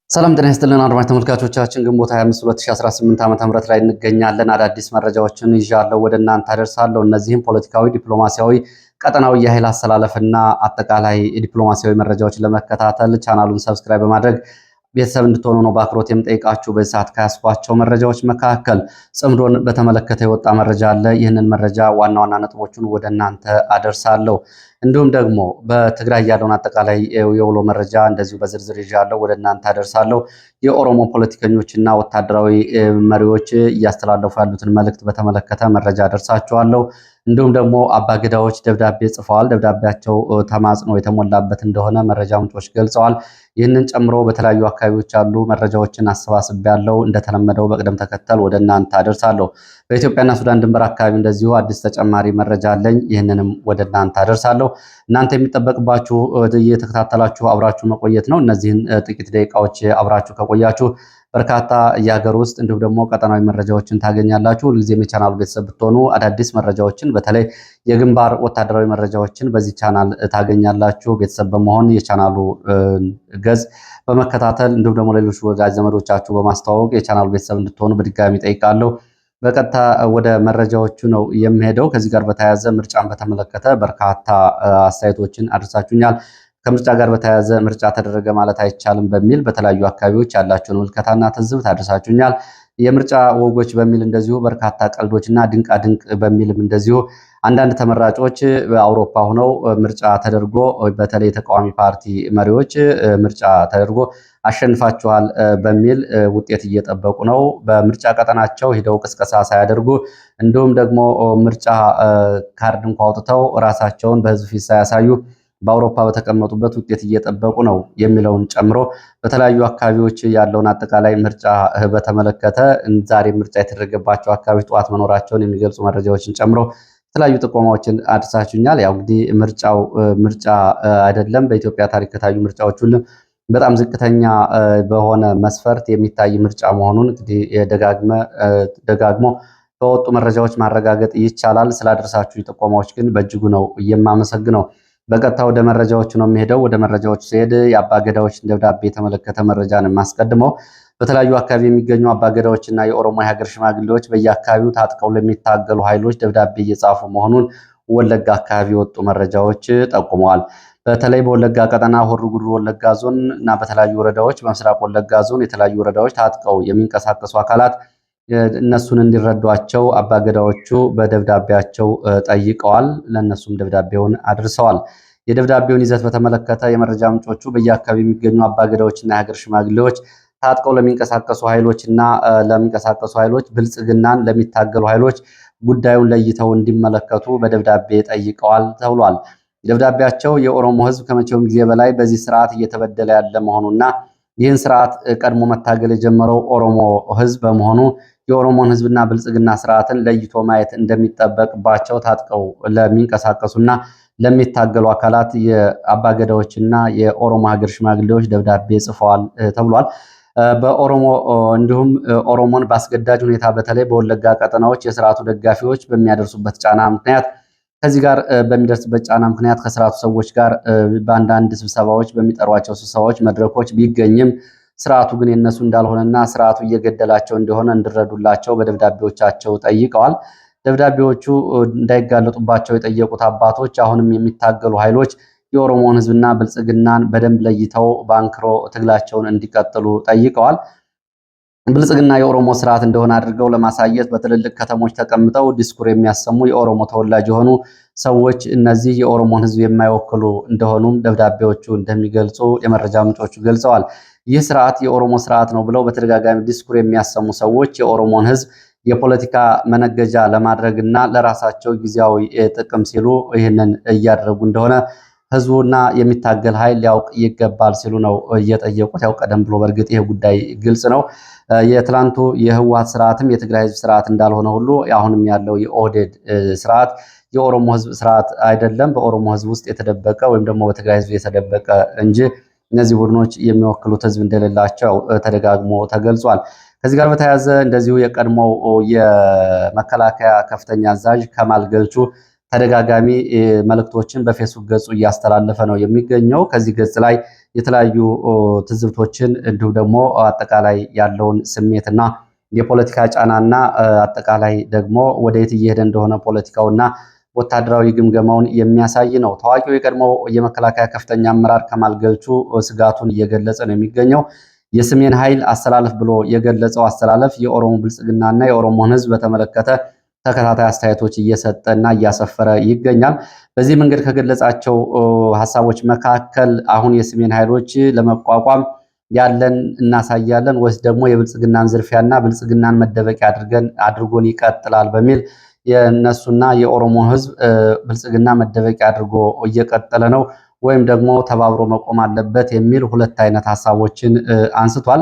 ሰላም ጤና ይስጥልን አድማጭ ተመልካቾቻችን፣ ግንቦት 25 2018 ዓ.ም ላይ እንገኛለን። አዳዲስ መረጃዎችን ይዣለሁ ወደ እናንተ አደርሳለሁ። እነዚህም ፖለቲካዊ፣ ዲፕሎማሲያዊ፣ ቀጠናዊ የኃይል አስተላለፍና አጠቃላይ ዲፕሎማሲያዊ መረጃዎችን ለመከታተል ቻናሉን ሰብስክራይብ በማድረግ ቤተሰብ እንድትሆኑ ነው በአክብሮት የምጠይቃችሁ። በዚህ ሰዓት ከያስኳቸው መረጃዎች መካከል ጽምዶን በተመለከተ የወጣ መረጃ አለ። ይህንን መረጃ ዋና ዋና ነጥቦቹን ወደ እናንተ አደርሳለሁ። እንዲሁም ደግሞ በትግራይ ያለውን አጠቃላይ የውሎ መረጃ እንደዚሁ በዝርዝር ይዣለሁ ወደ እናንተ አደርሳለሁ። የኦሮሞ ፖለቲከኞችና ወታደራዊ መሪዎች እያስተላለፉ ያሉትን መልእክት በተመለከተ መረጃ አደርሳችኋለሁ። እንዲሁም ደግሞ አባገዳዎች ደብዳቤ ጽፈዋል። ደብዳቤያቸው ተማጽኖ የተሞላበት እንደሆነ መረጃ ምንጮች ገልጸዋል። ይህንን ጨምሮ በተለያዩ አካባቢዎች ያሉ መረጃዎችን አሰባስቤያለሁ። እንደተለመደው በቅደም ተከተል ወደ እናንተ አደርሳለሁ። በኢትዮጵያና ሱዳን ድንበር አካባቢ እንደዚሁ አዲስ ተጨማሪ መረጃ አለኝ። ይህንንም ወደ እናንተ አደርሳለሁ። እናንተ የሚጠበቅባችሁ እየተከታተላችሁ አብራችሁ መቆየት ነው። እነዚህን ጥቂት ደቂቃዎች አብራችሁ ከቆያችሁ በርካታ የሀገር ውስጥ እንዲሁም ደግሞ ቀጠናዊ መረጃዎችን ታገኛላችሁ። ሁልጊዜም የቻናሉ ቤተሰብ ብትሆኑ አዳዲስ መረጃዎችን በተለይ የግንባር ወታደራዊ መረጃዎችን በዚህ ቻናል ታገኛላችሁ። ቤተሰብ በመሆን የቻናሉ ገጽ በመከታተል እንዲሁም ደግሞ ሌሎች ወዳጅ ዘመዶቻችሁ በማስተዋወቅ የቻናሉ ቤተሰብ እንድትሆኑ በድጋሚ ጠይቃለሁ። በቀጥታ ወደ መረጃዎቹ ነው የሚሄደው። ከዚህ ጋር በተያያዘ ምርጫን በተመለከተ በርካታ አስተያየቶችን አድርሳችሁኛል። ከምርጫ ጋር በተያያዘ ምርጫ ተደረገ ማለት አይቻልም በሚል በተለያዩ አካባቢዎች ያላችሁን ምልከታና ትዝብት አድርሳችሁኛል። የምርጫ ወጎች በሚል እንደዚሁ በርካታ ቀልዶችና ድንቃ ድንቅ በሚልም እንደዚሁ አንዳንድ ተመራጮች በአውሮፓ ሆነው ምርጫ ተደርጎ በተለይ ተቃዋሚ ፓርቲ መሪዎች ምርጫ ተደርጎ አሸንፋችኋል በሚል ውጤት እየጠበቁ ነው። በምርጫ ቀጠናቸው ሂደው ቅስቀሳ ሳያደርጉ እንዲሁም ደግሞ ምርጫ ካርድ እንኳ አውጥተው ራሳቸውን በሕዝብ ፊት ሳያሳዩ በአውሮፓ በተቀመጡበት ውጤት እየጠበቁ ነው የሚለውን ጨምሮ በተለያዩ አካባቢዎች ያለውን አጠቃላይ ምርጫ በተመለከተ ዛሬ ምርጫ የተደረገባቸው አካባቢዎች ጠዋት መኖራቸውን የሚገልጹ መረጃዎችን ጨምሮ የተለያዩ ጥቆማዎችን አድርሳችሁኛል። ያው እንግዲህ ምርጫው ምርጫ አይደለም። በኢትዮጵያ ታሪክ ከታዩ ምርጫዎች ሁሉ በጣም ዝቅተኛ በሆነ መስፈርት የሚታይ ምርጫ መሆኑን እንግዲህ ደጋግሞ በወጡ መረጃዎች ማረጋገጥ ይቻላል። ስላደረሳችሁ ጥቆማዎች ግን በእጅጉ ነው የማመሰግነው። በቀጥታ ወደ መረጃዎቹ ነው የሚሄደው። ወደ መረጃዎቹ ሲሄድ የአባገዳዎችን ደብዳቤ የተመለከተ መረጃን የማስቀድመው በተለያዩ አካባቢ የሚገኙ አባገዳዎችና የኦሮሞ የሀገር ሽማግሌዎች በየአካባቢው ታጥቀው ለሚታገሉ ኃይሎች ደብዳቤ እየጻፉ መሆኑን ወለጋ አካባቢ የወጡ መረጃዎች ጠቁመዋል። በተለይ በወለጋ ቀጠና ሆሮ ጉዱሩ ወለጋ ዞን እና በተለያዩ ወረዳዎች በምስራቅ ወለጋ ዞን የተለያዩ ወረዳዎች ታጥቀው የሚንቀሳቀሱ አካላት እነሱን እንዲረዷቸው አባገዳዎቹ በደብዳቤያቸው ጠይቀዋል። ለእነሱም ደብዳቤውን አድርሰዋል። የደብዳቤውን ይዘት በተመለከተ የመረጃ ምንጮቹ በየአካባቢ የሚገኙ አባገዳዎችና የሀገር ሽማግሌዎች ታጥቀው ለሚንቀሳቀሱ ኃይሎች ብልጽግናን ለሚታገሉ ኃይሎች ጉዳዩን ለይተው እንዲመለከቱ በደብዳቤ ጠይቀዋል ተብሏል። ደብዳቤያቸው የኦሮሞ ሕዝብ ከመቼውም ጊዜ በላይ በዚህ ስርዓት እየተበደለ ያለ መሆኑና ይህን ስርዓት ቀድሞ መታገል የጀመረው ኦሮሞ ሕዝብ በመሆኑ የኦሮሞን ሕዝብና ብልጽግና ስርዓትን ለይቶ ማየት እንደሚጠበቅባቸው ታጥቀው ለሚንቀሳቀሱና ለሚታገሉ አካላት የአባገዳዎችና የኦሮሞ ሀገር ሽማግሌዎች ደብዳቤ ጽፈዋል ተብሏል። በኦሮሞ እንዲሁም ኦሮሞን በአስገዳጅ ሁኔታ በተለይ በወለጋ ቀጠናዎች የስርዓቱ ደጋፊዎች በሚያደርሱበት ጫና ምክንያት ከዚህ ጋር በሚደርስበት ጫና ምክንያት ከስርዓቱ ሰዎች ጋር በአንዳንድ ስብሰባዎች በሚጠሯቸው ስብሰባዎች መድረኮች ቢገኝም ስርዓቱ ግን የነሱ እንዳልሆነና ስርዓቱ እየገደላቸው እንደሆነ እንዲረዱላቸው በደብዳቤዎቻቸው ጠይቀዋል። ደብዳቤዎቹ እንዳይጋለጡባቸው የጠየቁት አባቶች አሁንም የሚታገሉ ኃይሎች የኦሮሞን ሕዝብና ብልጽግናን በደንብ ለይተው ባንክሮ ትግላቸውን እንዲቀጥሉ ጠይቀዋል። ብልጽግና የኦሮሞ ስርዓት እንደሆነ አድርገው ለማሳየት በትልልቅ ከተሞች ተቀምጠው ዲስኩር የሚያሰሙ የኦሮሞ ተወላጅ የሆኑ ሰዎች እነዚህ የኦሮሞን ሕዝብ የማይወክሉ እንደሆኑም ደብዳቤዎቹ እንደሚገልጹ የመረጃ ምንጮቹ ገልጸዋል። ይህ ስርዓት የኦሮሞ ስርዓት ነው ብለው በተደጋጋሚ ዲስኩር የሚያሰሙ ሰዎች የኦሮሞን ሕዝብ የፖለቲካ መነገጃ ለማድረግና ለራሳቸው ጊዜያዊ ጥቅም ሲሉ ይህንን እያደረጉ እንደሆነ ህዝቡና የሚታገል ኃይል ሊያውቅ ይገባል ሲሉ ነው እየጠየቁት። ያው ቀደም ብሎ በእርግጥ ይሄ ጉዳይ ግልጽ ነው። የትላንቱ የህወሓት ስርዓትም የትግራይ ህዝብ ስርዓት እንዳልሆነ ሁሉ አሁንም ያለው የኦህዴድ ስርዓት የኦሮሞ ህዝብ ስርዓት አይደለም። በኦሮሞ ህዝብ ውስጥ የተደበቀ ወይም ደግሞ በትግራይ ህዝብ የተደበቀ እንጂ እነዚህ ቡድኖች የሚወክሉት ህዝብ እንደሌላቸው ተደጋግሞ ተገልጿል። ከዚህ ጋር በተያያዘ እንደዚሁ የቀድሞው የመከላከያ ከፍተኛ አዛዥ ከማል ገልቹ ተደጋጋሚ መልእክቶችን በፌስቡክ ገጹ እያስተላለፈ ነው የሚገኘው። ከዚህ ገጽ ላይ የተለያዩ ትዝብቶችን እንዲሁም ደግሞ አጠቃላይ ያለውን ስሜትና የፖለቲካ ጫናና አጠቃላይ ደግሞ ወደየት እየሄደ እንደሆነ ፖለቲካውና ወታደራዊ ግምገማውን የሚያሳይ ነው። ታዋቂው የቀድሞው የመከላከያ ከፍተኛ አመራር ከማል ገልቹ ስጋቱን እየገለጸ ነው የሚገኘው። የሰሜን ኃይል አስተላለፍ ብሎ የገለጸው አስተላለፍ የኦሮሞ ብልጽግናና የኦሮሞን ሕዝብ በተመለከተ ተከታታይ አስተያየቶች እየሰጠና እያሰፈረ ይገኛል። በዚህ መንገድ ከገለጻቸው ሀሳቦች መካከል አሁን የሰሜን ኃይሎች ለመቋቋም ያለን እናሳያለን ወይስ ደግሞ የብልጽግናን ዝርፊያና ብልጽግናን መደበቂያ አድርጎን ይቀጥላል በሚል የነሱና የኦሮሞ ህዝብ ብልጽግና መደበቂያ አድርጎ እየቀጠለ ነው ወይም ደግሞ ተባብሮ መቆም አለበት የሚል ሁለት አይነት ሀሳቦችን አንስቷል።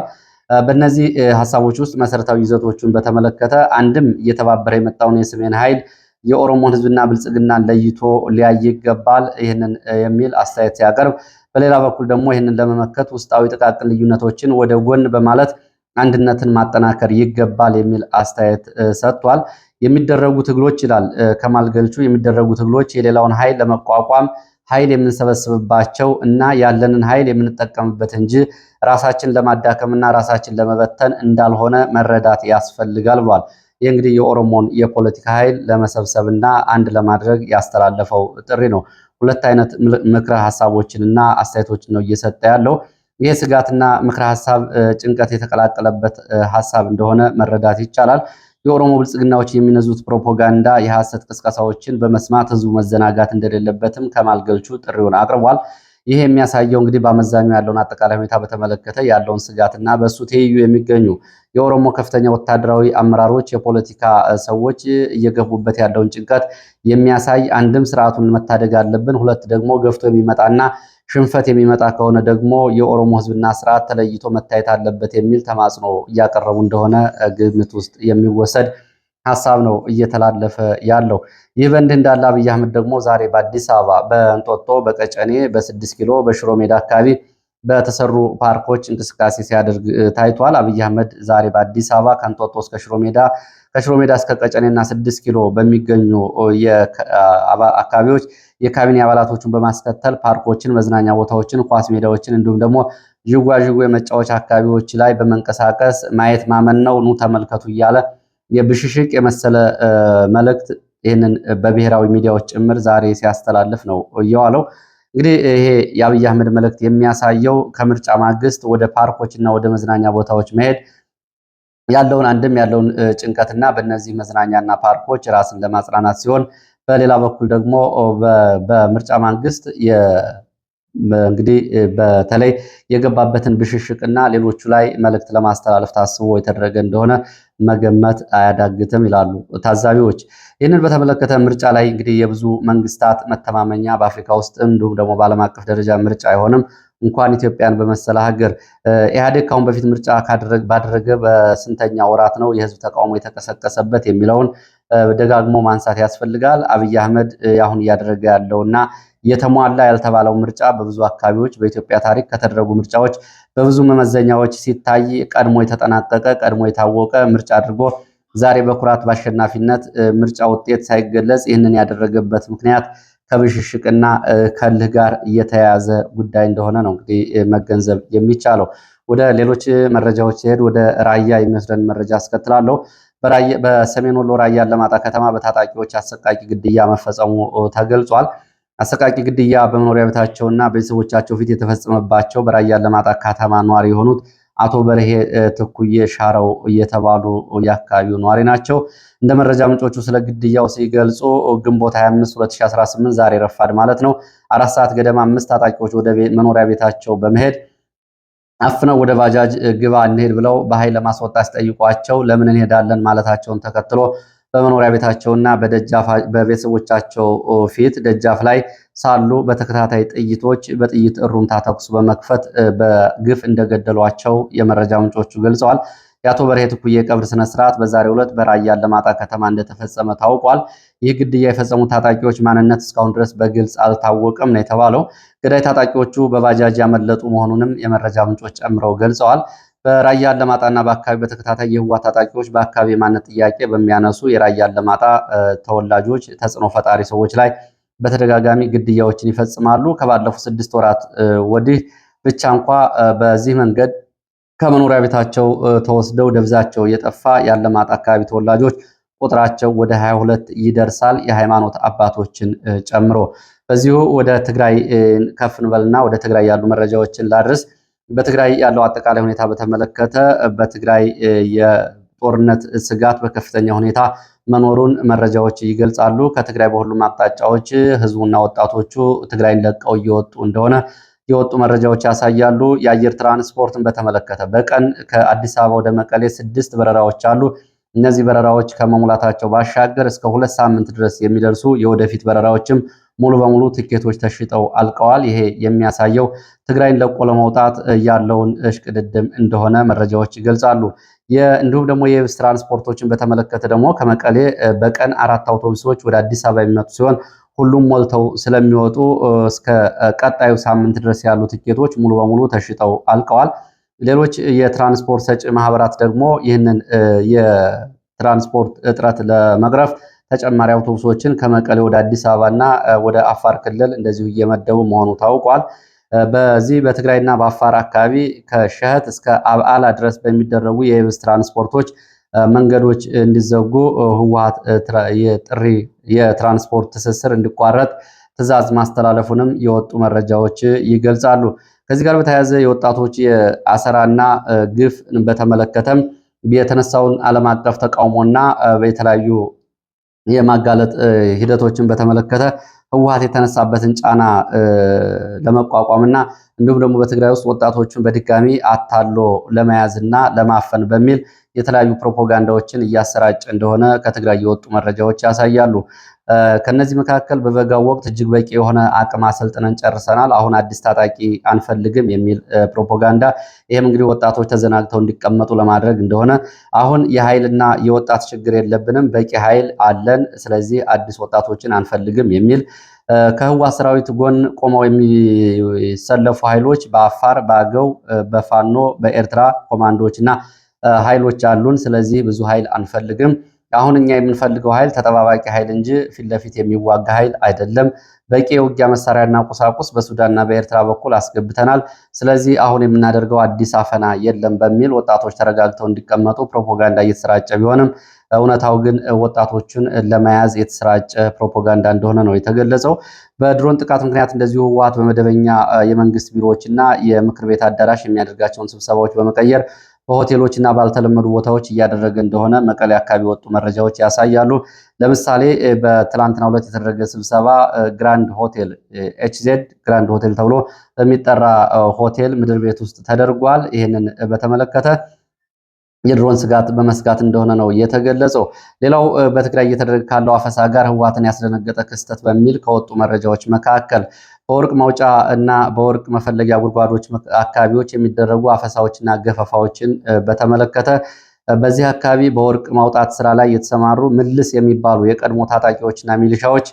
በእነዚህ ሀሳቦች ውስጥ መሰረታዊ ይዘቶቹን በተመለከተ አንድም እየተባበረ የመጣውን የሰሜን ኃይል የኦሮሞን ህዝብና ብልጽግናን ለይቶ ሊያይ ይገባል ይህንን የሚል አስተያየት ሲያቀርብ፣ በሌላ በኩል ደግሞ ይህንን ለመመከት ውስጣዊ ጥቃቅን ልዩነቶችን ወደ ጎን በማለት አንድነትን ማጠናከር ይገባል የሚል አስተያየት ሰጥቷል። የሚደረጉ ትግሎች ይላል ከማል ገልቹ፣ የሚደረጉ ትግሎች የሌላውን ኃይል ለመቋቋም ኃይል የምንሰበስብባቸው እና ያለንን ኃይል የምንጠቀምበት እንጂ ራሳችን ለማዳከምና ራሳችን ለመበተን እንዳልሆነ መረዳት ያስፈልጋል ብሏል። ይህ እንግዲህ የኦሮሞን የፖለቲካ ኃይል ለመሰብሰብና አንድ ለማድረግ ያስተላለፈው ጥሪ ነው። ሁለት አይነት ምክረ ሀሳቦችንና አስተያየቶችን ነው እየሰጠ ያለው። ይህ ስጋትና ምክረ ሀሳብ ጭንቀት የተቀላቀለበት ሀሳብ እንደሆነ መረዳት ይቻላል። የኦሮሞ ብልጽግናዎች የሚነዙት ፕሮፓጋንዳ የሐሰት ቅስቀሳዎችን በመስማት ህዝቡ መዘናጋት እንደሌለበትም ከማል ገልቹ ጥሪውን አቅርቧል። ይህ የሚያሳየው እንግዲህ በአመዛኙ ያለውን አጠቃላይ ሁኔታ በተመለከተ ያለውን ስጋትና በእሱ ትይዩ የሚገኙ የኦሮሞ ከፍተኛ ወታደራዊ አመራሮች፣ የፖለቲካ ሰዎች እየገቡበት ያለውን ጭንቀት የሚያሳይ አንድም ስርዓቱን መታደግ አለብን፣ ሁለት ደግሞ ገፍቶ የሚመጣና ሽንፈት የሚመጣ ከሆነ ደግሞ የኦሮሞ ህዝብና ስርዓት ተለይቶ መታየት አለበት የሚል ተማጽኖ እያቀረቡ እንደሆነ ግምት ውስጥ የሚወሰድ ሀሳብ ነው እየተላለፈ ያለው። ይህ በእንዲህ እንዳለ አብይ አህመድ ደግሞ ዛሬ በአዲስ አበባ በእንጦጦ፣ በቀጨኔ፣ በ6 ኪሎ፣ በሽሮ ሜዳ አካባቢ በተሰሩ ፓርኮች እንቅስቃሴ ሲያደርግ ታይቷል። አብይ አህመድ ዛሬ በአዲስ አበባ ከእንጦጦ እስከ ሽሮ ሜዳ፣ ከሽሮ ሜዳ እስከ ቀጨኔና 6 ኪሎ በሚገኙ አካባቢዎች የካቢኔ አባላቶቹን በማስከተል ፓርኮችን፣ መዝናኛ ቦታዎችን፣ ኳስ ሜዳዎችን እንዲሁም ደግሞ ዥጓዥጉ የመጫወቻ አካባቢዎች ላይ በመንቀሳቀስ ማየት ማመን ነው፣ ኑ ተመልከቱ እያለ የብሽሽቅ የመሰለ መልእክት ይህንን በብሔራዊ ሚዲያዎች ጭምር ዛሬ ሲያስተላልፍ ነው እየዋለው። እንግዲህ ይሄ የአብይ አህመድ መልእክት የሚያሳየው ከምርጫ ማግስት ወደ ፓርኮች እና ወደ መዝናኛ ቦታዎች መሄድ ያለውን አንድም ያለውን ጭንቀትና በእነዚህ መዝናኛና ፓርኮች ራስን ለማጽናናት ሲሆን፣ በሌላ በኩል ደግሞ በምርጫ ማግስት እንግዲህ በተለይ የገባበትን ብሽሽቅና ሌሎቹ ላይ መልእክት ለማስተላለፍ ታስቦ የተደረገ እንደሆነ መገመት አያዳግትም ይላሉ ታዛቢዎች። ይህንን በተመለከተ ምርጫ ላይ እንግዲህ የብዙ መንግስታት መተማመኛ በአፍሪካ ውስጥ እንዲሁም ደግሞ በዓለም አቀፍ ደረጃ ምርጫ አይሆንም እንኳን ኢትዮጵያን በመሰለ ሀገር። ኢህአዴግ ካሁን በፊት ምርጫ ባደረገ በስንተኛ ወራት ነው የህዝብ ተቃውሞ የተቀሰቀሰበት የሚለውን ደጋግሞ ማንሳት ያስፈልጋል። አብይ አህመድ አሁን እያደረገ ያለውና የተሟላ ያልተባለው ምርጫ በብዙ አካባቢዎች በኢትዮጵያ ታሪክ ከተደረጉ ምርጫዎች በብዙ መመዘኛዎች ሲታይ ቀድሞ የተጠናቀቀ ቀድሞ የታወቀ ምርጫ አድርጎ ዛሬ በኩራት በአሸናፊነት ምርጫ ውጤት ሳይገለጽ ይህንን ያደረገበት ምክንያት ከብሽሽቅና ከልህ ጋር እየተያያዘ ጉዳይ እንደሆነ ነው እንግዲህ መገንዘብ የሚቻለው። ወደ ሌሎች መረጃዎች ሲሄድ ወደ ራያ የሚወስደን መረጃ አስከትላለሁ። በሰሜን ወሎ ራያ አላማጣ ከተማ በታጣቂዎች አሰቃቂ ግድያ መፈጸሙ ተገልጿል። አሰቃቂ ግድያ በመኖሪያ ቤታቸውና ቤተሰቦቻቸው ፊት የተፈጸመባቸው በራያ አላማጣ ከተማ ነዋሪ የሆኑት አቶ በርሄ ትኩዬ ሻረው እየተባሉ የአካባቢው ነዋሪ ናቸው። እንደ መረጃ ምንጮቹ ስለ ግድያው ሲገልጹ ግንቦት 25 2018 ዛሬ ረፋድ ማለት ነው 4 ሰዓት ገደማ 5 ታጣቂዎች ወደ መኖሪያ ቤታቸው በመሄድ አፍነው ወደ ባጃጅ ግባ እንሄድ ብለው በኃይል ለማስወጣት ሲጠይቋቸው ለምን እንሄዳለን ማለታቸውን ተከትሎ በመኖሪያ ቤታቸውና በቤተሰቦቻቸው ፊት ደጃፍ ላይ ሳሉ በተከታታይ ጥይቶች በጥይት እሩምታ ተኩስ በመክፈት በግፍ እንደገደሏቸው የመረጃ ምንጮቹ ገልጸዋል። የአቶ በርሄ ትኩዬ ቀብር ስነስርዓት በዛሬው ዕለት በራያ አላማጣ ከተማ እንደተፈጸመ ታውቋል። ይህ ግድያ የፈጸሙት ታጣቂዎች ማንነት እስካሁን ድረስ በግልጽ አልታወቀም ነው የተባለው። ገዳይ ታጣቂዎቹ በባጃጅ ያመለጡ መሆኑንም የመረጃ ምንጮች ጨምረው ገልጸዋል። በራያ አላማጣና በአካባቢ በተከታታይ የህወሓት ታጣቂዎች በአካባቢ የማንነት ጥያቄ በሚያነሱ የራያ አላማጣ ተወላጆች ተጽዕኖ ፈጣሪ ሰዎች ላይ በተደጋጋሚ ግድያዎችን ይፈጽማሉ። ከባለፉት 6 ወራት ወዲህ ብቻ እንኳ በዚህ መንገድ ከመኖሪያ ቤታቸው ተወስደው ደብዛቸው የጠፋ የአላማጣ አካባቢ ተወላጆች ቁጥራቸው ወደ 22 ይደርሳል፣ የሃይማኖት አባቶችን ጨምሮ። በዚሁ ወደ ትግራይ ከፍ እንበልና ወደ ትግራይ ያሉ መረጃዎችን ላድርስ። በትግራይ ያለው አጠቃላይ ሁኔታ በተመለከተ በትግራይ የጦርነት ስጋት በከፍተኛ ሁኔታ መኖሩን መረጃዎች ይገልጻሉ። ከትግራይ በሁሉም አቅጣጫዎች ህዝቡና ወጣቶቹ ትግራይን ለቀው እየወጡ እንደሆነ የወጡ መረጃዎች ያሳያሉ። የአየር ትራንስፖርትን በተመለከተ በቀን ከአዲስ አበባ ወደ መቀሌ 6 በረራዎች አሉ። እነዚህ በረራዎች ከመሙላታቸው ባሻገር እስከ 2 ሳምንት ድረስ የሚደርሱ የወደፊት በረራዎችም ሙሉ በሙሉ ትኬቶች ተሽጠው አልቀዋል። ይሄ የሚያሳየው ትግራይን ለቆ ለመውጣት ያለውን እሽቅድድም እንደሆነ መረጃዎች ይገልጻሉ። እንዲሁም ደግሞ የየብስ ትራንስፖርቶችን በተመለከተ ደግሞ ከመቀሌ በቀን 4 አውቶቡሶች ወደ አዲስ አበባ የሚመጡ ሲሆን ሁሉም ሞልተው ስለሚወጡ እስከ ቀጣዩ ሳምንት ድረስ ያሉ ትኬቶች ሙሉ በሙሉ ተሽጠው አልቀዋል። ሌሎች የትራንስፖርት ሰጪ ማህበራት ደግሞ ይህንን የትራንስፖርት እጥረት ለመቅረፍ ተጨማሪ አውቶቡሶችን ከመቀሌ ወደ አዲስ አበባና ወደ አፋር ክልል እንደዚሁ እየመደቡ መሆኑ ታውቋል። በዚህ በትግራይና በአፋር አካባቢ ከሸህት እስከ አብዓላ ድረስ በሚደረጉ የየብስ ትራንስፖርቶች መንገዶች እንዲዘጉ ህወሓት የትራንስፖርት ትስስር እንዲቋረጥ ትዕዛዝ ማስተላለፉንም የወጡ መረጃዎች ይገልጻሉ። ከዚህ ጋር በተያያዘ የወጣቶች የአሰራና ግፍ በተመለከተም የተነሳውን ዓለም አቀፍ ተቃውሞና የተለያዩ የማጋለጥ ሂደቶችን በተመለከተ ህወሓት የተነሳበትን ጫና ለመቋቋምና እንዲሁም ደግሞ በትግራይ ውስጥ ወጣቶችን በድጋሚ አታሎ ለመያዝና ለማፈን በሚል የተለያዩ ፕሮፓጋንዳዎችን እያሰራጨ እንደሆነ ከትግራይ የወጡ መረጃዎች ያሳያሉ። ከነዚህ መካከል በበጋው ወቅት እጅግ በቂ የሆነ አቅም አሰልጥነን ጨርሰናል፣ አሁን አዲስ ታጣቂ አንፈልግም የሚል ፕሮፓጋንዳ፣ ይህም እንግዲህ ወጣቶች ተዘናግተው እንዲቀመጡ ለማድረግ እንደሆነ፣ አሁን የኃይልና የወጣት ችግር የለብንም፣ በቂ ኃይል አለን፣ ስለዚህ አዲስ ወጣቶችን አንፈልግም የሚል ከህወሓት ሰራዊት ጎን ቆመው የሚሰለፉ ኃይሎች በአፋር፣ በአገው፣ በፋኖ፣ በኤርትራ ኮማንዶዎች እና ኃይሎች አሉን፣ ስለዚህ ብዙ ኃይል አንፈልግም፣ አሁን እኛ የምንፈልገው ኃይል ተጠባባቂ ኃይል እንጂ ፊት ለፊት የሚዋጋ ኃይል አይደለም። በቂ የውጊያ መሳሪያና ቁሳቁስ በሱዳንና በኤርትራ በኩል አስገብተናል። ስለዚህ አሁን የምናደርገው አዲስ አፈና የለም በሚል ወጣቶች ተረጋግተው እንዲቀመጡ ፕሮፓጋንዳ እየተሰራጨ ቢሆንም እውነታው ግን ወጣቶችን ለመያዝ የተሰራጨ ፕሮፓጋንዳ እንደሆነ ነው የተገለጸው። በድሮን ጥቃት ምክንያት እንደዚሁ ህወሓት በመደበኛ የመንግስት ቢሮዎችና የምክር ቤት አዳራሽ የሚያደርጋቸውን ስብሰባዎች በመቀየር በሆቴሎች እና ባልተለመዱ ቦታዎች እያደረገ እንደሆነ መቀሌ አካባቢ ወጡ መረጃዎች ያሳያሉ። ለምሳሌ በትላንትናው ዕለት የተደረገ ስብሰባ ግራንድ ሆቴል ኤችዜድ ግራንድ ሆቴል ተብሎ በሚጠራ ሆቴል ምድር ቤት ውስጥ ተደርጓል። ይህንን በተመለከተ የድሮን ስጋት በመስጋት እንደሆነ ነው የተገለጸው። ሌላው በትግራይ እየተደረገ ካለው አፈሳ ጋር ህወሓትን ያስደነገጠ ክስተት በሚል ከወጡ መረጃዎች መካከል በወርቅ ማውጫ እና በወርቅ መፈለጊያ ጉድጓዶች አካባቢዎች የሚደረጉ አፈሳዎችና ገፈፋዎችን በተመለከተ በዚህ አካባቢ በወርቅ ማውጣት ስራ ላይ የተሰማሩ ምልስ የሚባሉ የቀድሞ ታጣቂዎችና ሚሊሻዎች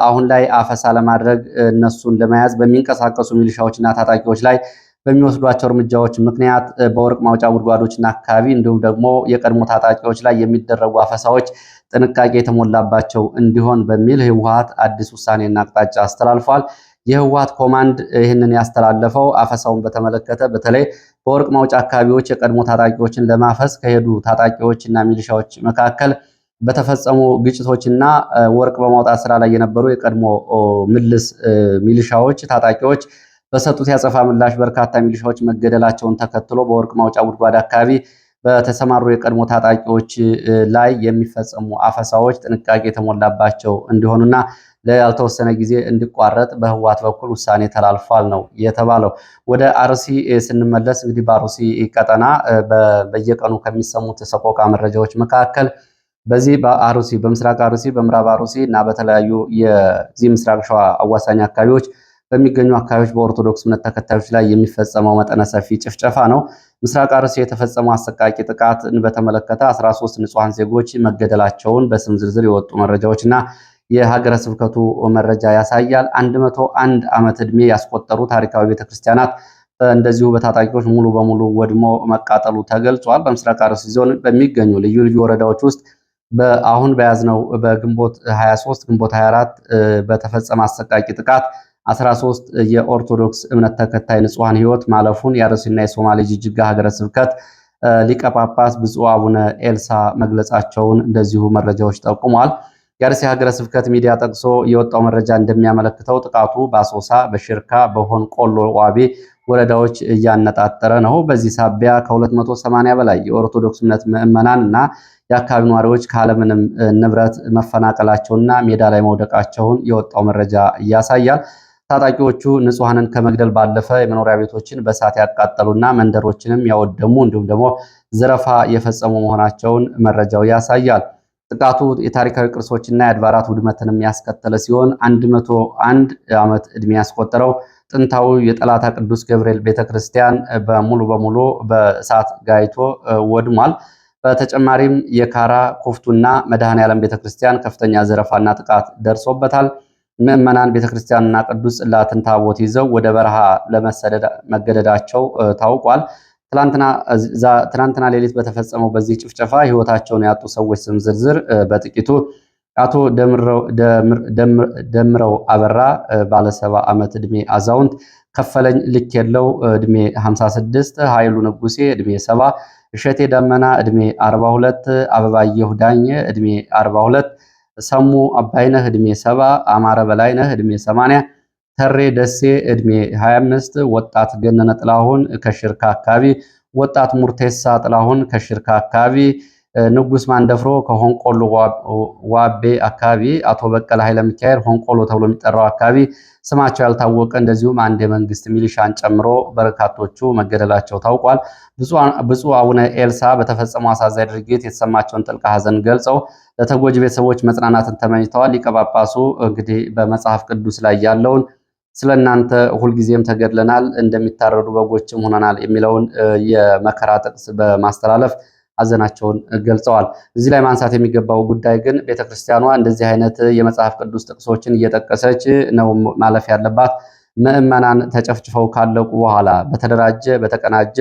አሁን ላይ አፈሳ ለማድረግ እነሱን ለመያዝ በሚንቀሳቀሱ ሚሊሻዎችና ታጣቂዎች ላይ በሚወስዷቸው እርምጃዎች ምክንያት በወርቅ ማውጫ ጉድጓዶችና አካባቢ እንዲሁም ደግሞ የቀድሞ ታጣቂዎች ላይ የሚደረጉ አፈሳዎች ጥንቃቄ የተሞላባቸው እንዲሆን በሚል ህወሓት አዲስ ውሳኔና አቅጣጫ አስተላልፏል። የህወሓት ኮማንድ ይህንን ያስተላለፈው አፈሳውን በተመለከተ በተለይ በወርቅ ማውጫ አካባቢዎች የቀድሞ ታጣቂዎችን ለማፈስ ከሄዱ ታጣቂዎችና ሚሊሻዎች መካከል በተፈጸሙ ግጭቶችና ወርቅ በማውጣት ስራ ላይ የነበሩ የቀድሞ ምልስ ሚሊሻዎች ታጣቂዎች በሰጡት ያጸፋ ምላሽ በርካታ ሚሊሻዎች መገደላቸውን ተከትሎ በወርቅ ማውጫ ጉድጓድ አካባቢ በተሰማሩ የቀድሞ ታጣቂዎች ላይ የሚፈጸሙ አፈሳዎች ጥንቃቄ የተሞላባቸው እንዲሆኑና ያልተወሰነ ጊዜ እንዲቋረጥ በህወሓት በኩል ውሳኔ ተላልፏል ነው የተባለው። ወደ አርሲ ስንመለስ እንግዲህ በአርሲ ቀጠና በየቀኑ ከሚሰሙት ሰቆቃ መረጃዎች መካከል በዚህ በአርሲ በምስራቅ አርሲ በምዕራብ አርሲ እና በተለያዩ የዚህ ምስራቅ ሸዋ አዋሳኝ አካባቢዎች በሚገኙ አካባቢዎች በኦርቶዶክስ እምነት ተከታዮች ላይ የሚፈጸመው መጠነ ሰፊ ጭፍጨፋ ነው። ምስራቅ አርሲ የተፈጸመው አሰቃቂ ጥቃትን በተመለከተ 13 ንጹሐን ዜጎች መገደላቸውን በስም ዝርዝር የወጡ መረጃዎችና የሀገረ ስብከቱ መረጃ ያሳያል። 101 ዓመት ዕድሜ ያስቆጠሩ ታሪካዊ ቤተክርስቲያናት እንደዚሁ በታጣቂዎች ሙሉ በሙሉ ወድሞ መቃጠሉ ተገልጿል። በምስራቅ አርሲ ዞን በሚገኙ ልዩ ልዩ ወረዳዎች ውስጥ አሁን በያዝነው በግንቦት 23 ግንቦት 24 በተፈጸመ አሰቃቂ ጥቃት 13 የኦርቶዶክስ እምነት ተከታይ ንጹሐን ሕይወት ማለፉን የአርሲና የሶማሌ ጅጅጋ ሀገረ ስብከት ሊቀ ጳጳስ ብፁዕ አቡነ ኤልሳ መግለጻቸውን እንደዚሁ መረጃዎች ጠቁመዋል። የአርሲ ሀገረ ስብከት ሚዲያ ጠቅሶ የወጣው መረጃ እንደሚያመለክተው ጥቃቱ በአሶሳ፣ በሽርካ፣ በሆንቆሎ ዋቤ ወረዳዎች እያነጣጠረ ነው። በዚህ ሳቢያ ከ280 በላይ የኦርቶዶክስ እምነት ምዕመናን እና የአካባቢ ነዋሪዎች ካለምንም ንብረት መፈናቀላቸውና ሜዳ ላይ መውደቃቸውን የወጣው መረጃ ያሳያል። ታጣቂዎቹ ንጹሐንን ከመግደል ባለፈ የመኖሪያ ቤቶችን በእሳት ያቃጠሉና መንደሮችንም ያወደሙ እንዲሁም ደግሞ ዘረፋ የፈጸሙ መሆናቸውን መረጃው ያሳያል። ጥቃቱ የታሪካዊ ቅርሶችና የአድባራት ውድመትንም ያስከተለ ሲሆን 101 ዓመት ዕድሜ ያስቆጠረው ጥንታዊ የጠላታ ቅዱስ ገብርኤል ቤተክርስቲያን በሙሉ በሙሉ በእሳት ጋይቶ ወድሟል። በተጨማሪም የካራ ኩፍቱና መድኃኔ ዓለም ቤተክርስቲያን ከፍተኛ ዘረፋና ጥቃት ደርሶበታል። ምዕመናን ቤተክርስቲያንና ቅዱስ ጽላትን ታቦት ይዘው ወደ በረሃ ለመሰደድ መገደዳቸው ታውቋል። ትናንትና ሌሊት በተፈጸመው በዚህ ጭፍጨፋ ህይወታቸውን ያጡ ሰዎች ስም ዝርዝር በጥቂቱ አቶ ደምረው አበራ ባለ70 ዓመት ዕድሜ አዛውንት፣ ከፈለኝ ልክ የለው ዕድሜ 56፣ ኃይሉ ንጉሴ ዕድሜ 70፣ እሸቴ ደመና ዕድሜ 42፣ አበባየሁ ዳኘ ዕድሜ 42፣ ሰሙ አባይነህ ዕድሜ 70፣ አማረ በላይነህ ዕድሜ 80፣ ተሬ ደሴ ዕድሜ 25፣ ወጣት ገነነ ጥላሁን ከሽርካ አካባቢ፣ ወጣት ሙርቴሳ ጥላሁን ከሽርካ አካባቢ፣ ንጉስ ማንደፍሮ ከሆንቆሎ ዋቤ አካባቢ፣ አቶ በቀለ ኃይለ ሚካኤል ሆንቆሎ ተብሎ የሚጠራው አካባቢ ስማቸው ያልታወቀ እንደዚሁም አንድ የመንግስት ሚሊሻን ጨምሮ በርካቶቹ መገደላቸው ታውቋል። ብፁዕ አቡነ ኤልሳ በተፈጸመው አሳዛኝ ድርጊት የተሰማቸውን ጥልቅ ሐዘን ገልጸው ለተጎጂ ቤተሰቦች መጽናናትን ተመኝተዋል። ሊቀ ጳጳሱ እንግዲህ በመጽሐፍ ቅዱስ ላይ ያለውን ስለ እናንተ ሁልጊዜም ተገድለናል እንደሚታረዱ በጎችም ሆነናል የሚለውን የመከራ ጥቅስ በማስተላለፍ ሐዘናቸውን ገልጸዋል። እዚህ ላይ ማንሳት የሚገባው ጉዳይ ግን ቤተክርስቲያኗ እንደዚህ አይነት የመጽሐፍ ቅዱስ ጥቅሶችን እየጠቀሰች ነው ማለፍ ያለባት። ምዕመናን ተጨፍጭፈው ካለቁ በኋላ በተደራጀ በተቀናጀ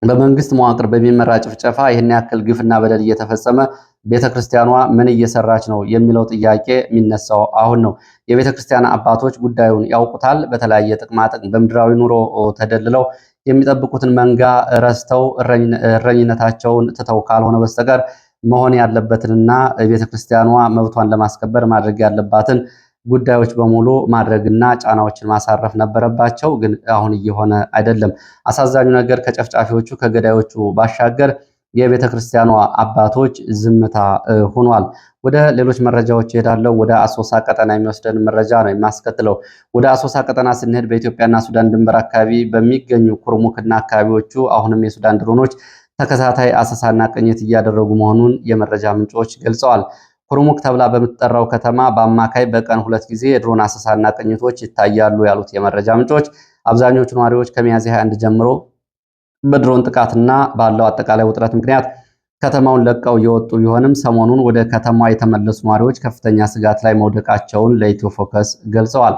በመንግስት መዋቅር በሚመራ ጭፍጨፋ ይህን ያክል ግፍና በደል እየተፈጸመ ቤተክርስቲያኗ ምን እየሰራች ነው የሚለው ጥያቄ የሚነሳው አሁን ነው። የቤተክርስቲያን አባቶች ጉዳዩን ያውቁታል። በተለያየ ጥቅማጥቅም በምድራዊ ኑሮ ተደልለው የሚጠብቁትን መንጋ ረስተው እረኝነታቸውን ትተው ካልሆነ በስተቀር መሆን ያለበትንና ቤተክርስቲያኗ መብቷን ለማስከበር ማድረግ ያለባትን ጉዳዮች በሙሉ ማድረግና ጫናዎችን ማሳረፍ ነበረባቸው። ግን አሁን እየሆነ አይደለም። አሳዛኙ ነገር ከጨፍጫፊዎቹ ከገዳዮቹ ባሻገር የቤተ ክርስቲያኗ አባቶች ዝምታ ሆኗል። ወደ ሌሎች መረጃዎች እሄዳለሁ። ወደ አሶሳ ቀጠና የሚወስደን መረጃ ነው የማስከትለው። ወደ አሶሳ ቀጠና ስንሄድ በኢትዮጵያና ሱዳን ድንበር አካባቢ በሚገኙ ኩርሙክና አካባቢዎቹ አሁንም የሱዳን ድሮኖች ተከታታይ አሰሳና ቅኝት እያደረጉ መሆኑን የመረጃ ምንጮች ገልጸዋል። ኩርሙክ ተብላ በምትጠራው ከተማ በአማካይ በቀን 2 ጊዜ የድሮን አሰሳና ቅኝቶች ይታያሉ ያሉት የመረጃ ምንጮች አብዛኞቹ ነዋሪዎች ከሚያዝያ 21 ጀምሮ በድሮን ጥቃትና ባለው አጠቃላይ ውጥረት ምክንያት ከተማውን ለቀው የወጡ ቢሆንም ሰሞኑን ወደ ከተማዋ የተመለሱ ነዋሪዎች ከፍተኛ ስጋት ላይ መውደቃቸውን ለኢትዮ ፎከስ ገልጸዋል።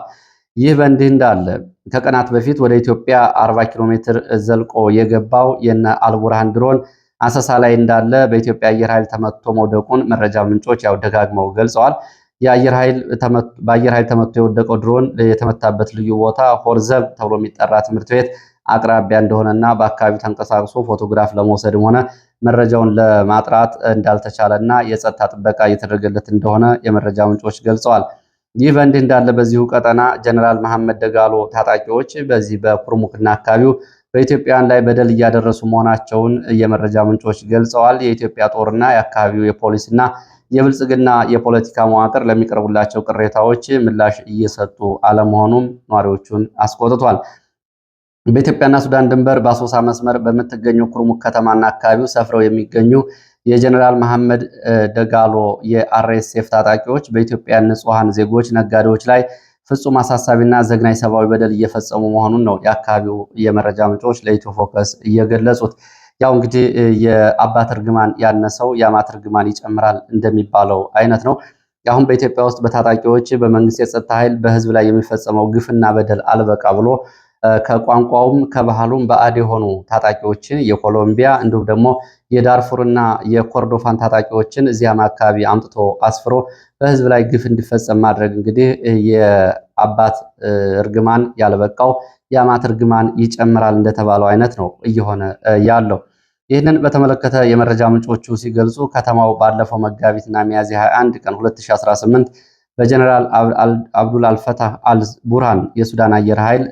ይህ በእንዲህ እንዳለ ከቀናት በፊት ወደ ኢትዮጵያ 40 ኪሎ ሜትር ዘልቆ የገባው የነ አልቡርሃን ድሮን አሰሳ ላይ እንዳለ በኢትዮጵያ አየር ኃይል ተመቶ መውደቁን መረጃ ምንጮች ያው ደጋግመው ገልጸዋል። በአየር ኃይል ተመቶ የወደቀው ድሮን የተመታበት ልዩ ቦታ ሆርዘብ ተብሎ የሚጠራ ትምህርት ቤት አቅራቢያ እንደሆነና በአካባቢው ተንቀሳቅሶ ፎቶግራፍ ለመውሰድም ሆነ መረጃውን ለማጥራት እንዳልተቻለና የጸጥታ ጥበቃ እየተደረገለት እንደሆነ የመረጃ ምንጮች ገልጸዋል። ይህ በእንዲህ እንዳለ በዚሁ ቀጠና ጀነራል መሐመድ ደጋሎ ታጣቂዎች በዚህ በኩርሙክና አካባቢው በኢትዮጵያውያን ላይ በደል እያደረሱ መሆናቸውን የመረጃ ምንጮች ገልጸዋል። የኢትዮጵያ ጦርና የአካባቢው የፖሊስና የብልጽግና የፖለቲካ መዋቅር ለሚቀርቡላቸው ቅሬታዎች ምላሽ እየሰጡ አለመሆኑም ነዋሪዎቹን አስቆጥቷል። በኢትዮጵያና ሱዳን ድንበር በአሶሳ መስመር በምትገኘው ኩርሙክ ከተማና አካባቢው ሰፍረው የሚገኙ የጀነራል መሐመድ ደጋሎ የአርኤስኤፍ ታጣቂዎች በኢትዮጵያ ንጹሐን ዜጎች፣ ነጋዴዎች ላይ ፍጹም አሳሳቢና ዘግናኝ ሰብአዊ በደል እየፈጸሙ መሆኑን ነው የአካባቢው የመረጃ ምንጮች ለኢትዮ ፎከስ እየገለጹት። ያው እንግዲህ የአባት እርግማን ያነሰው የአማት እርግማን ይጨምራል እንደሚባለው አይነት ነው። አሁን በኢትዮጵያ ውስጥ በታጣቂዎች በመንግስት የጸጥታ ኃይል በህዝብ ላይ የሚፈጸመው ግፍና በደል አልበቃ ብሎ ከቋንቋውም ከባህሉም ባዕድ የሆኑ ታጣቂዎችን የኮሎምቢያ እንዲሁም ደግሞ የዳርፉርና የኮርዶፋን ታጣቂዎችን እዚያም አካባቢ አምጥቶ አስፍሮ በህዝብ ላይ ግፍ እንዲፈጸም ማድረግ እንግዲህ የአባት እርግማን ያልበቃው የአማት እርግማን ይጨምራል እንደተባለው አይነት ነው እየሆነ ያለው። ይህንን በተመለከተ የመረጃ ምንጮቹ ሲገልጹ ከተማው ባለፈው መጋቢትና ሚያዝያ 21 ቀን 2018 በጀነራል አብዱል አልፈታህ አልቡርሃን የሱዳን አየር ኃይል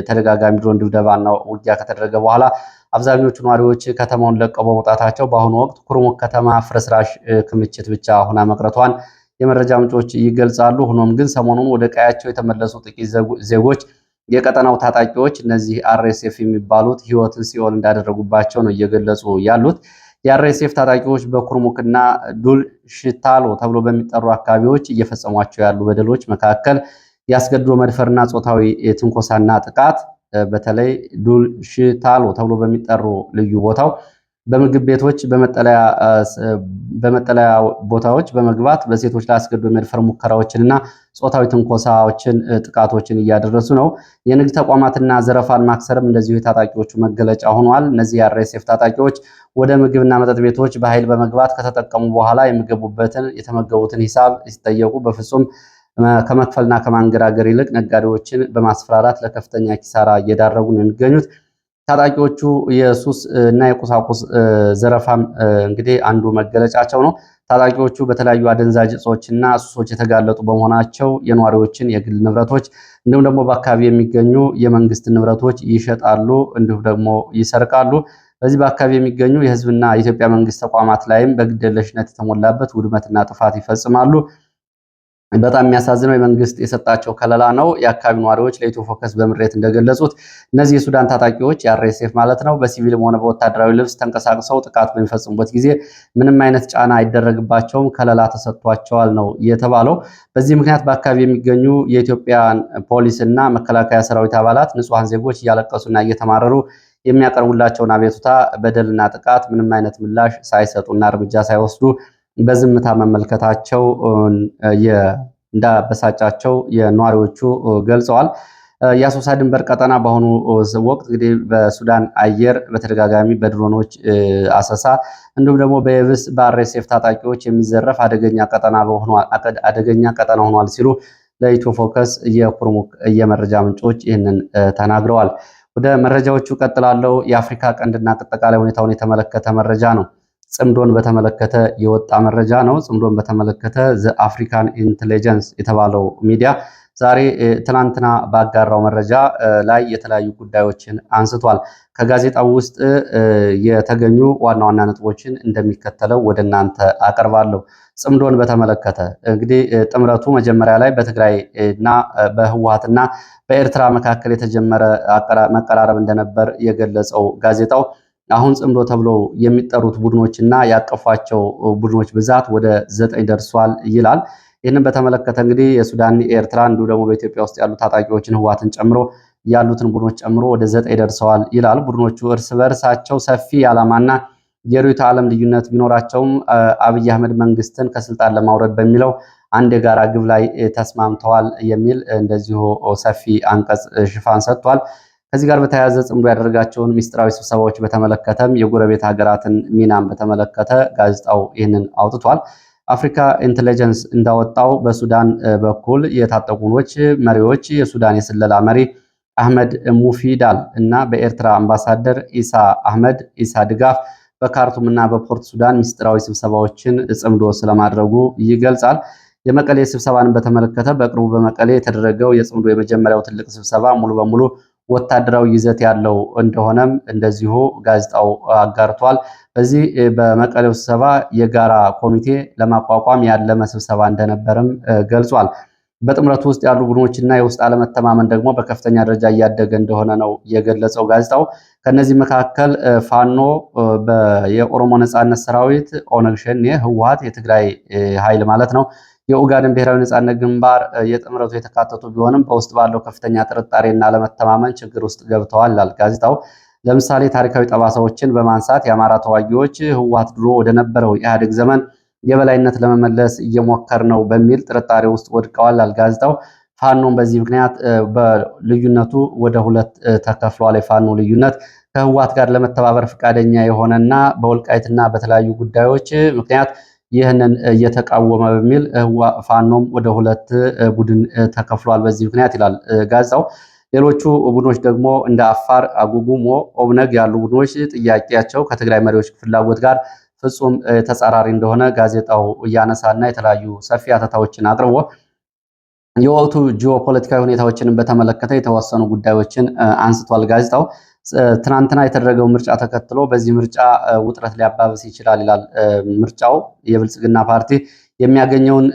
ተደጋጋሚ ድሮን ድብደባና ውጊያ ከተደረገ በኋላ አብዛኞቹ ነዋሪዎች ከተማውን ለቀው በመውጣታቸው በአሁኑ ወቅት ኩርሙክ ከተማ ፍርስራሽ ክምችት ብቻ ሆና መቅረቷን የመረጃ ምንጮች ይገልጻሉ። ሆኖም ግን ሰሞኑን ወደ ቀያቸው የተመለሱ ጥቂት ዜጎች የቀጠናው ታጣቂዎች እነዚህ አርኤስኤፍ የሚባሉት ህይወትን ሲኦል እንዳደረጉባቸው ነው እየገለጹ ያሉት። የአርኤስኤፍ ታጣቂዎች በኩርሙክና ዱል ሽታሎ ተብሎ በሚጠሩ አካባቢዎች እየፈጸሟቸው ያሉ በደሎች መካከል ያስገድዶ መድፈርና ጾታዊ ትንኮሳና ጥቃት በተለይ ዱል ሽታሎ ተብሎ በሚጠሩ ልዩ ቦታው በምግብ ቤቶች በመጠለያ ቦታዎች በመግባት በሴቶች ላይ አስገድዶ መድፈር ሙከራዎችንና ጾታዊ ትንኮሳዎችን ጥቃቶችን እያደረሱ ነው። የንግድ ተቋማትና ዘረፋን ማክሰርም እንደዚሁ የታጣቂዎቹ መገለጫ ሆኗል። እነዚህ የአርኤስኤፍ ታጣቂዎች ወደ ምግብና መጠጥ ቤቶች በኃይል በመግባት ከተጠቀሙ በኋላ የተመገቡትን ሂሳብ ሲጠየቁ በፍጹም ከመክፈልና ከማንገራገር ይልቅ ነጋዴዎችን በማስፈራራት ለከፍተኛ ኪሳራ እየዳረጉ ነው የሚገኙት። ታጣቂዎቹ የሱስ እና የቁሳቁስ ዘረፋም እንግዲህ አንዱ መገለጫቸው ነው። ታጣቂዎቹ በተለያዩ አደንዛዥ እጾችና ሱሶች የተጋለጡ በመሆናቸው የነዋሪዎችን የግል ንብረቶች እንዲሁም ደግሞ በአካባቢ የሚገኙ የመንግስት ንብረቶች ይሸጣሉ፣ እንዲሁም ደግሞ ይሰርቃሉ። በዚህ በአካባቢ የሚገኙ የህዝብና የኢትዮጵያ መንግስት ተቋማት ላይም በግዴለሽነት የተሞላበት ውድመትና ጥፋት ይፈጽማሉ። በጣም የሚያሳዝነው የመንግስት የሰጣቸው ከለላ ነው። የአካባቢ ነዋሪዎች ለኢትዮ ፎከስ በምሬት እንደገለጹት እነዚህ የሱዳን ታጣቂዎች የአርኤስኤፍ ማለት ነው በሲቪልም ሆነ በወታደራዊ ልብስ ተንቀሳቅሰው ጥቃት በሚፈጽሙበት ጊዜ ምንም አይነት ጫና አይደረግባቸውም፣ ከለላ ተሰጥቷቸዋል ነው የተባለው። በዚህ ምክንያት በአካባቢ የሚገኙ የኢትዮጵያን ፖሊስና መከላከያ ሰራዊት አባላት ንጹሐን ዜጎች እያለቀሱና እየተማረሩ የሚያቀርቡላቸውን አቤቱታ በደልና ጥቃት ምንም አይነት ምላሽ ሳይሰጡና እርምጃ ሳይወስዱ በዝምታ መመልከታቸው እንዳበሳጫቸው የነዋሪዎቹ ገልጸዋል። የአሶሳ ድንበር ቀጠና በአሁኑ ወቅት እንግዲህ በሱዳን አየር በተደጋጋሚ በድሮኖች አሰሳ እንዲሁም ደግሞ በየብስ በአርኤስኤፍ ታጣቂዎች የሚዘረፍ አደገኛ ቀጠና ሆኗል ሲሉ ለኢትዮ ፎከስ የኩርሙክ የመረጃ ምንጮች ይህንን ተናግረዋል። ወደ መረጃዎቹ ቀጥላለው። የአፍሪካ ቀንድና አጠቃላይ ሁኔታውን የተመለከተ መረጃ ነው። ጽምዶን በተመለከተ የወጣ መረጃ ነው። ጽምዶን በተመለከተ ዘ አፍሪካን ኢንተለጀንስ የተባለው ሚዲያ ዛሬ ትናንትና ባጋራው መረጃ ላይ የተለያዩ ጉዳዮችን አንስቷል። ከጋዜጣው ውስጥ የተገኙ ዋና ዋና ነጥቦችን እንደሚከተለው ወደ እናንተ አቀርባለሁ። ጽምዶን በተመለከተ እንግዲህ ጥምረቱ መጀመሪያ ላይ በትግራይ እና በህወሓትና በኤርትራ መካከል የተጀመረ መቀራረብ እንደነበር የገለጸው ጋዜጣው አሁን ጽምዶ ተብሎ የሚጠሩት ቡድኖችና ያቀፏቸው ቡድኖች ብዛት ወደ 9 ደርሷል ይላል። ይህንን በተመለከተ እንግዲህ የሱዳን፣ የኤርትራ እንዲሁ ደግሞ በኢትዮጵያ ውስጥ ያሉ ታጣቂዎችን ህወሓትን ጨምሮ ያሉትን ቡድኖች ጨምሮ ወደ 9 ደርሰዋል ይላል። ቡድኖቹ እርስ በርሳቸው ሰፊ ዓላማና የርዕዮተ ዓለም ልዩነት ቢኖራቸውም አብይ አህመድ መንግስትን ከስልጣን ለማውረድ በሚለው አንድ የጋራ ግብ ላይ ተስማምተዋል የሚል እንደዚሁ ሰፊ አንቀጽ ሽፋን ሰጥቷል። ከዚህ ጋር በተያያዘ ጽምዶ ያደረጋቸውን ሚስጥራዊ ስብሰባዎች በተመለከተም የጎረቤት ሀገራትን ሚናን በተመለከተ ጋዜጣው ይህንን አውጥቷል። አፍሪካ ኢንተለጀንስ እንዳወጣው በሱዳን በኩል የታጠቁ መሪዎች የሱዳን የስለላ መሪ አህመድ ሙፊዳል እና በኤርትራ አምባሳደር ኢሳ አህመድ ኢሳ ድጋፍ በካርቱም እና በፖርት ሱዳን ሚስጥራዊ ስብሰባዎችን ጽምዶ ስለማድረጉ ይገልጻል። የመቀሌ ስብሰባን በተመለከተ በቅርቡ በመቀሌ የተደረገው የጽምዶ የመጀመሪያው ትልቅ ስብሰባ ሙሉ በሙሉ ወታደራዊ ይዘት ያለው እንደሆነም እንደዚሁ ጋዜጣው አጋርቷል። በዚህ በመቀሌው ስብሰባ የጋራ ኮሚቴ ለማቋቋም ያለመ ስብሰባ እንደነበርም ገልጿል። በጥምረቱ ውስጥ ያሉ ቡድኖችና የውስጥ አለመተማመን ደግሞ በከፍተኛ ደረጃ እያደገ እንደሆነ ነው የገለጸው ጋዜጣው። ከነዚህ መካከል ፋኖ፣ የኦሮሞ ነጻነት ሰራዊት፣ ኦነግ ሸኔ፣ ህወሓት የትግራይ ኃይል ማለት ነው፣ የኡጋዴን ብሔራዊ ነጻነት ግንባር የጥምረቱ የተካተቱ ቢሆንም በውስጥ ባለው ከፍተኛ ጥርጣሬና አለመተማመን ችግር ውስጥ ገብተዋል ይላል ጋዜጣው። ለምሳሌ ታሪካዊ ጠባሳዎችን በማንሳት የአማራ ተዋጊዎች ህወሓት ድሮ ወደ ነበረው ኢህአዴግ ዘመን የበላይነት ለመመለስ እየሞከር ነው በሚል ጥርጣሬ ውስጥ ወድቀዋል ይላል ጋዜጣው። ፋኖም በዚህ ምክንያት በልዩነቱ ወደ ሁለት ተከፍሏል። የፋኖ ልዩነት ከህወሓት ጋር ለመተባበር ፈቃደኛ የሆነና በወልቃይትና በተለያዩ ጉዳዮች ምክንያት ይህንን እየተቃወመ በሚል ፋኖም ወደ ሁለት ቡድን ተከፍሏል በዚህ ምክንያት ይላል ጋዜጣው። ሌሎቹ ቡድኖች ደግሞ እንደ አፋር፣ አጉጉሞ፣ ኦብነግ ያሉ ቡድኖች ጥያቄያቸው ከትግራይ መሪዎች ፍላጎት ጋር ፍጹም ተጻራሪ እንደሆነ ጋዜጣው እያነሳና የተለያዩ ሰፊ አተታዎችን አቅርቦ የወቅቱ ጂኦፖለቲካዊ ሁኔታዎችን በተመለከተ የተወሰኑ ጉዳዮችን አንስቷል ጋዜጣው። ትናንትና የተደረገው ምርጫ ተከትሎ በዚህ ምርጫ ውጥረት ሊያባብስ ይችላል ይላል። ምርጫው የብልጽግና ፓርቲ የሚያገኘውን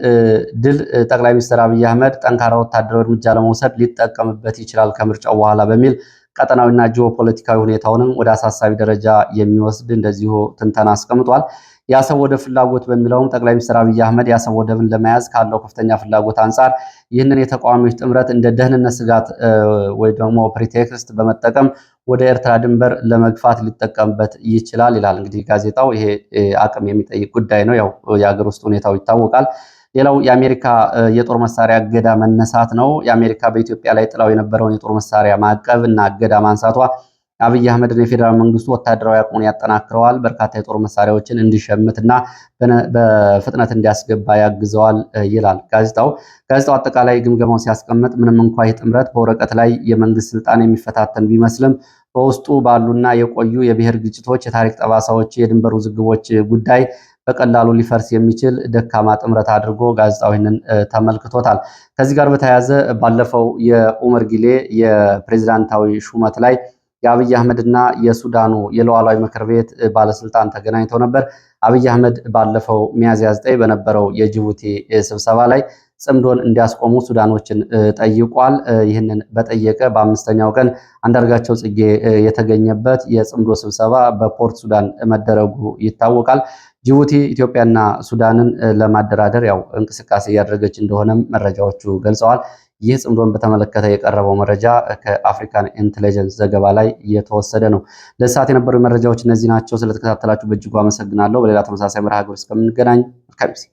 ድል ጠቅላይ ሚኒስትር አብይ አህመድ ጠንካራ ወታደራዊ እርምጃ ለመውሰድ ሊጠቀምበት ይችላል ከምርጫው በኋላ በሚል ቀጠናዊና ጂኦፖለቲካዊ ሁኔታውንም ወደ አሳሳቢ ደረጃ የሚወስድ እንደዚሁ ትንተና አስቀምጧል። የአሰብ ወደብ ፍላጎት በሚለውም ጠቅላይ ሚኒስትር አብይ አህመድ የአሰብ ወደብን ለመያዝ ካለው ከፍተኛ ፍላጎት አንጻር ይህንን የተቃዋሚዎች ጥምረት እንደ ደህንነት ስጋት ወይ ደግሞ ፕሪቴክስት በመጠቀም ወደ ኤርትራ ድንበር ለመግፋት ሊጠቀምበት ይችላል ይላል። እንግዲህ ጋዜጣው ይሄ አቅም የሚጠይቅ ጉዳይ ነው። ያው የሀገር ውስጥ ሁኔታው ይታወቃል። ሌላው የአሜሪካ የጦር መሳሪያ እገዳ መነሳት ነው። የአሜሪካ በኢትዮጵያ ላይ ጥላው የነበረውን የጦር መሳሪያ ማዕቀብ እና እገዳ ማንሳቷ አብይ አህመድን የፌዴራል መንግስቱ ወታደራዊ አቅሙን ያጠናክረዋል፣ በርካታ የጦር መሳሪያዎችን እንዲሸምትና በፍጥነት እንዲያስገባ ያግዘዋል ይላል ጋዜጣው። ጋዜጣው አጠቃላይ ግምገማው ሲያስቀምጥ ምንም እንኳ ይህ ጥምረት በወረቀት ላይ የመንግስት ስልጣን የሚፈታተን ቢመስልም በውስጡ ባሉና የቆዩ የብሔር ግጭቶች፣ የታሪክ ጠባሳዎች፣ የድንበር ውዝግቦች ጉዳይ በቀላሉ ሊፈርስ የሚችል ደካማ ጥምረት አድርጎ ጋዜጣው ይህንን ተመልክቶታል። ከዚህ ጋር በተያያዘ ባለፈው የኡመር ጊሌ የፕሬዝዳንታዊ ሹመት ላይ የአብይ አህመድና የሱዳኑ የሉዓላዊ ምክር ቤት ባለስልጣን ተገናኝተው ነበር። አብይ አህመድ ባለፈው ሚያዝያ 9 በነበረው የጅቡቲ ስብሰባ ላይ ጽምዶን እንዲያስቆሙ ሱዳኖችን ጠይቋል። ይህንን በጠየቀ በአምስተኛው ቀን አንዳርጋቸው ጽጌ የተገኘበት የጽምዶ ስብሰባ በፖርት ሱዳን መደረጉ ይታወቃል። ጅቡቲ ኢትዮጵያና ሱዳንን ለማደራደር ያው እንቅስቃሴ እያደረገች እንደሆነም መረጃዎቹ ገልጸዋል። ይህ ጽምዶን በተመለከተ የቀረበው መረጃ ከአፍሪካን ኢንተለጀንስ ዘገባ ላይ እየተወሰደ ነው። ለሰዓት የነበሩ መረጃዎች እነዚህ ናቸው። ስለተከታተላችሁ በእጅጉ አመሰግናለሁ። በሌላ ተመሳሳይ መርሃ ግብር እስከምንገናኝ መልካም ጊዜ